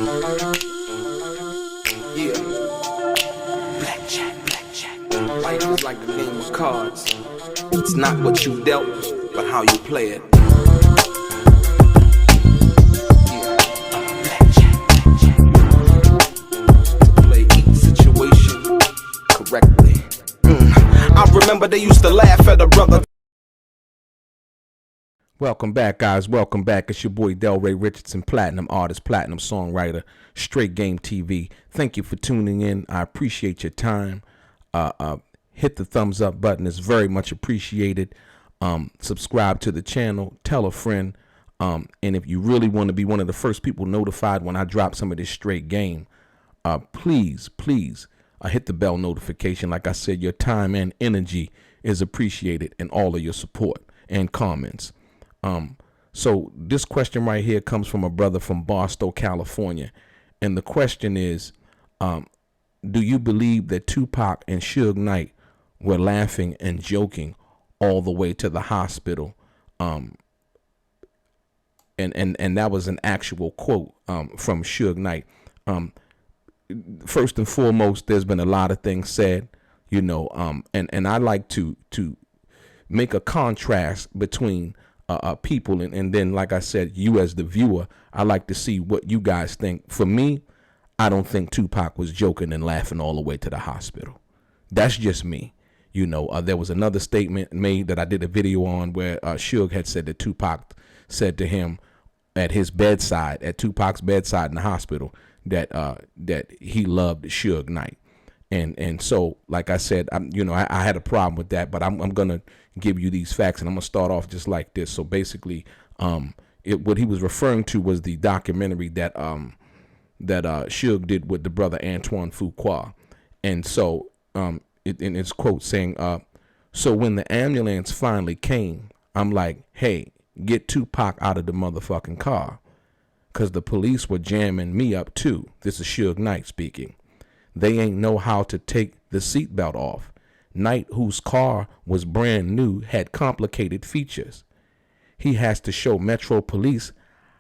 Yeah. Blackjack. Life is like a game of cards. It's not what you dealt, but how you play it. Yeah. Blackjack. To play each situation correctly. I remember they used to laugh at a brother. Welcome back, guys. Welcome back. It's your boy DELRAY, Richardson, platinum artist, platinum songwriter, Straight Game TV. Thank you for tuning in. I appreciate your time. Hit the thumbs up button. It's very much appreciated. Subscribe to the channel. Tell a friend. And if you really want to be one of the first people notified when I drop some of this straight game, please hit the bell notification. Like I said, your time and energy is appreciated, and all of your support and comments. So this question right here comes from a brother from Barstow, California. And the question is, do you believe that Tupac and Suge Knight were laughing and joking all the way to the hospital? And that was an actual quote from Suge Knight. First and foremost, there's been a lot of things said, you know, and I like to make a contrast between people, and then, like I said, you as the viewer, I like to see what you guys think. For me, I don't think Tupac was joking and laughing all the way to the hospital. That's just me. You know, there was another statement made that I did a video on where Suge had said that Tupac said to him at his bedside, at Tupac's bedside in the hospital, that he loved Suge Knight. And so, like I said, I had a problem with that, but I'm gonna give you these facts, and I'm gonna start off just like this. So basically, what he was referring to was the documentary that Suge did with the brother Antoine Fuqua, and so in his quote saying, "So when the ambulance finally came, I'm like, hey, get Tupac out of the motherfucking car, cause the police were jamming me up too." This is Suge Knight speaking. "They ain't know how to take the seatbelt off. Knight, whose car was brand new, had complicated features. He has to show Metro Police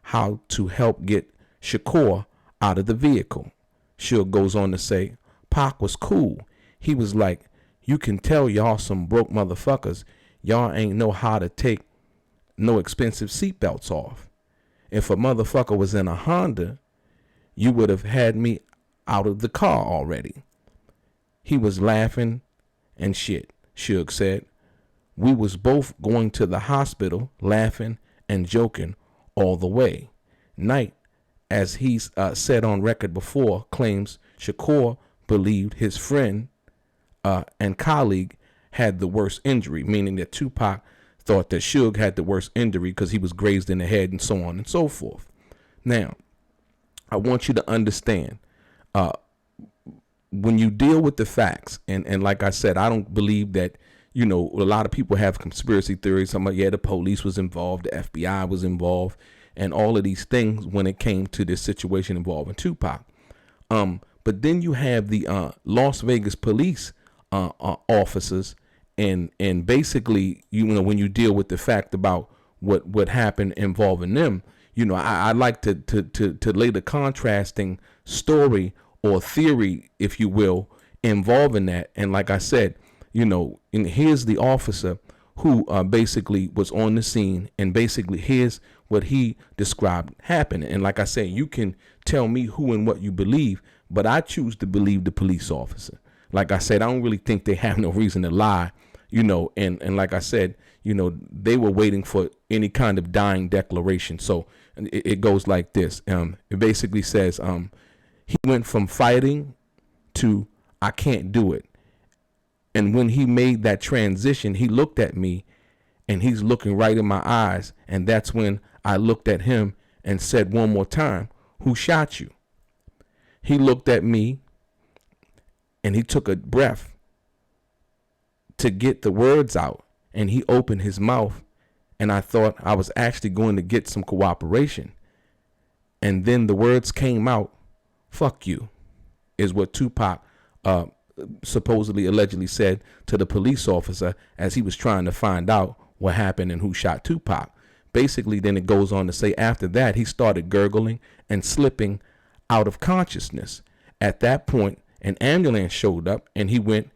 how to help get Shakur out of the vehicle." Suge goes on to say, "Pac was cool. He was like, you can tell y'all some broke motherfuckers. Y'all ain't know how to take no expensive seatbelts off. If a motherfucker was in a Honda, you would have had me out of the car already." He was laughing and shit, Suge said. "We was both going to the hospital laughing and joking all the way." Knight, as he's said on record before, claims Shakur believed his friend and colleague had the worst injury, meaning that Tupac thought that Suge had the worst injury because he was grazed in the head and so on and so forth. Now, I want you to understand, when you deal with the facts, and like I said, I don't believe that, a lot of people have conspiracy theories. Some yeah, the police was involved, the FBI was involved, and all of these things when it came to this situation involving Tupac. But then you have the Las Vegas police officers, and basically, when you deal with the fact about what happened involving them, I like to lay the contrasting story or theory, if you will, involving that. And like I said, and here's the officer who basically was on the scene, and basically here's what he described happened. And like I said, you can tell me who and what you believe, but I choose to believe the police officer. Like I said, I don't really think they have no reason to lie, and like I said, they were waiting for any kind of dying declaration. So it goes like this. It basically says, he went from fighting to I can't do it. And when he made that transition, he looked at me, and he's looking right in my eyes. And that's when I looked at him and said one more time, "Who shot you?" He looked at me, and he took a breath to get the words out, and he opened his mouth, and I thought I was actually going to get some cooperation. And then the words came out, "Fuck you," is what Tupac supposedly allegedly said to the police officer as he was trying to find out what happened and who shot Tupac. Basically, then it goes on to say after that, he started gurgling and slipping out of consciousness. At that point, an ambulance showed up and he went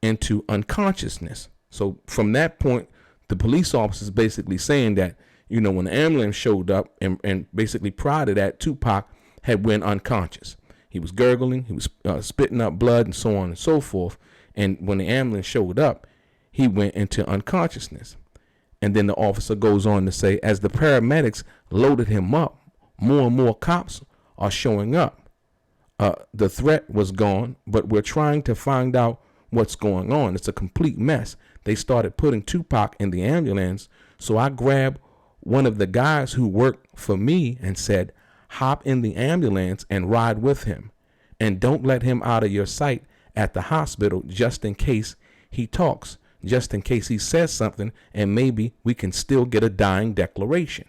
into unconsciousness. So from that point, the police officers basically saying that, you know, when the ambulance showed up and basically prior to that, Tupac had went unconscious. He was gurgling, he was spitting up blood and so on and so forth. And when the ambulance showed up, he went into unconsciousness. And then the officer goes on to say, as the paramedics loaded him up, more and more cops are showing up. The threat was gone, but we're trying to find out what's going on. It's a complete mess. They started putting Tupac in the ambulance. So I grabbed one of the guys who worked for me and said, hop in the ambulance and ride with him. And don't let him out of your sight at the hospital just in case he talks, just in case he says something, and maybe we can still get a dying declaration.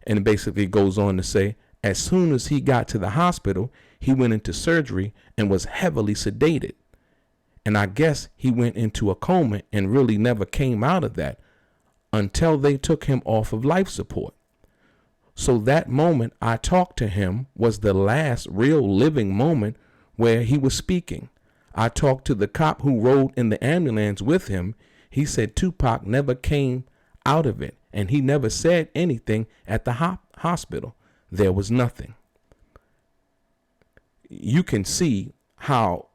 And it basically goes on to say, as soon as he got to the hospital, he went into surgery and was heavily sedated. And I guess he went into a coma and really never came out of that until they took him off of life support. So that moment I talked to him was the last real living moment where he was speaking. I talked to the cop who rode in the ambulance with him. He said Tupac never came out of it, and he never said anything at the hospital. There was nothing. You can see how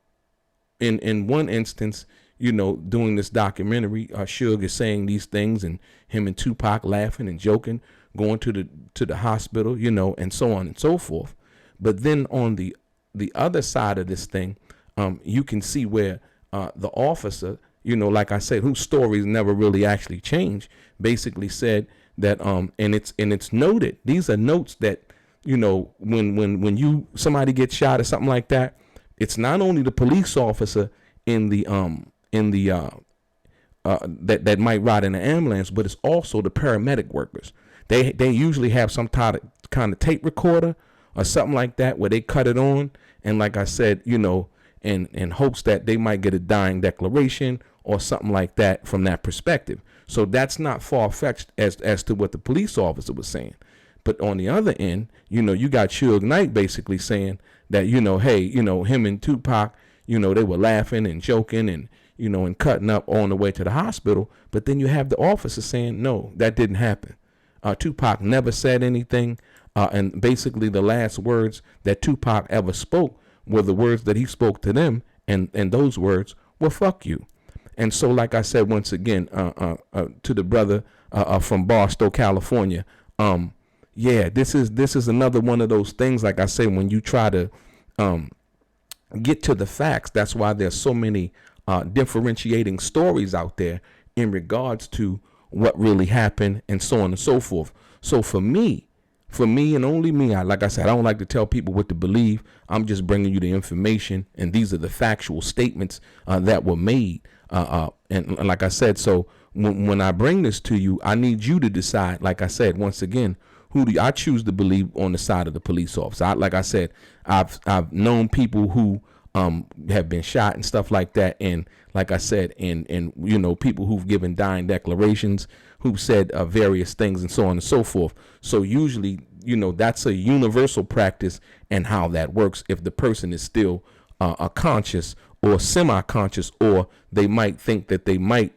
in one instance, you know, doing this documentary, Suge is saying these things and him and Tupac laughing and joking, going to the hospital, you know, and so on and so forth. But then on the other side of this thing, you can see where the officer, you know, like I said, whose stories never really actually changed, basically said that and it's noted. These are notes that, you know, when somebody gets shot or something like that, it's not only the police officer in the that might ride in the ambulance, but it's also the paramedic workers. They usually have some kind of tape recorder or something like that where they cut it on, and like I said, you know, in hopes that they might get a dying declaration or something like that from that perspective. So that's not far-fetched as to what the police officer was saying. But on the other end, you know, you got Suge Knight basically saying that, you know, hey, you know, him and Tupac, you know, they were laughing and joking and, you know, and cutting up on the way to the hospital. But then you have the officer saying, no, that didn't happen. Tupac never said anything. And basically the last words that Tupac ever spoke were the words that he spoke to them. And those words were fuck you. And so, like I said, once again, to the brother from Barstow, California, yeah, this is another one of those things, like I say, when you try to get to the facts. That's why there's so many differentiating stories out there in regards to what really happened and so on and so forth. So for me and only me, like I said, I don't like to tell people what to believe. I'm just bringing you the information, and these are the factual statements that were made. And like I said, so when I bring this to you, I need you to decide, like I said, once again, who do I choose to believe on the side of the police officer? Like I said, I've known people who have been shot and stuff like that, and like I said, and you know, people who've given dying declarations, who've said various things and so on and so forth. So usually, you know, that's a universal practice and how that works. If the person is still conscious or semi-conscious, or they might think that they might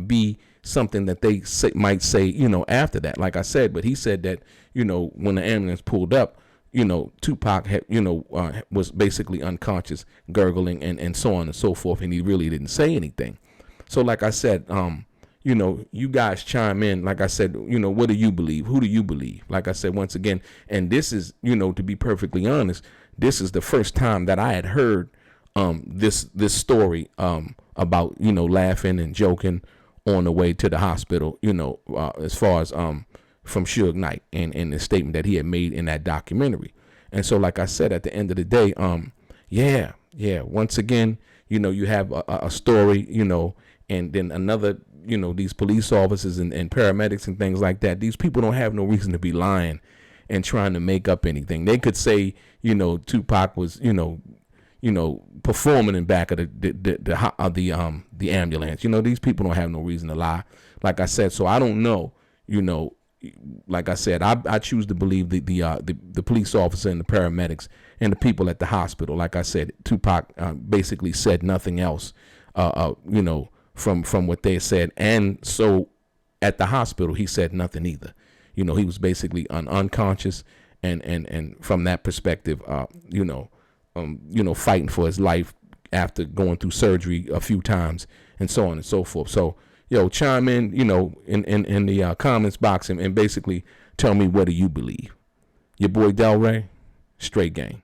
be something that they might say, you know, after that, like I said. But he said that, you know, when the ambulance pulled up, you know, Tupac had, you know, was basically unconscious, gurgling and so on and so forth, and he really didn't say anything. So like I said, you know, you guys chime in. Like I said, you know, what do you believe? Who do you believe? Like I said, once again, and this is, you know, to be perfectly honest, this is the first time that I had heard this story about, you know, laughing and joking on the way to the hospital, you know, as far as from Suge Knight and the statement that he had made in that documentary. And so, like I said, at the end of the day, once again, you know, you have a story, you know, and then another, you know, these police officers and paramedics and things like that. These people don't have no reason to be lying and trying to make up anything. They could say, you know, Tupac was, you know, performing in back of the ambulance. You know, these people don't have no reason to lie. Like I said, so I don't know, you know, like I said, I choose to believe the police officer and the paramedics and the people at the hospital. Like I said, Tupac basically said nothing else, from what they said. And so at the hospital, he said nothing either. He was basically unconscious. And from that perspective, fighting for his life after going through surgery a few times and so on and so forth. So, chime in, in the comments box and basically tell me, what do you believe? Your boy DELRAY, straight gang.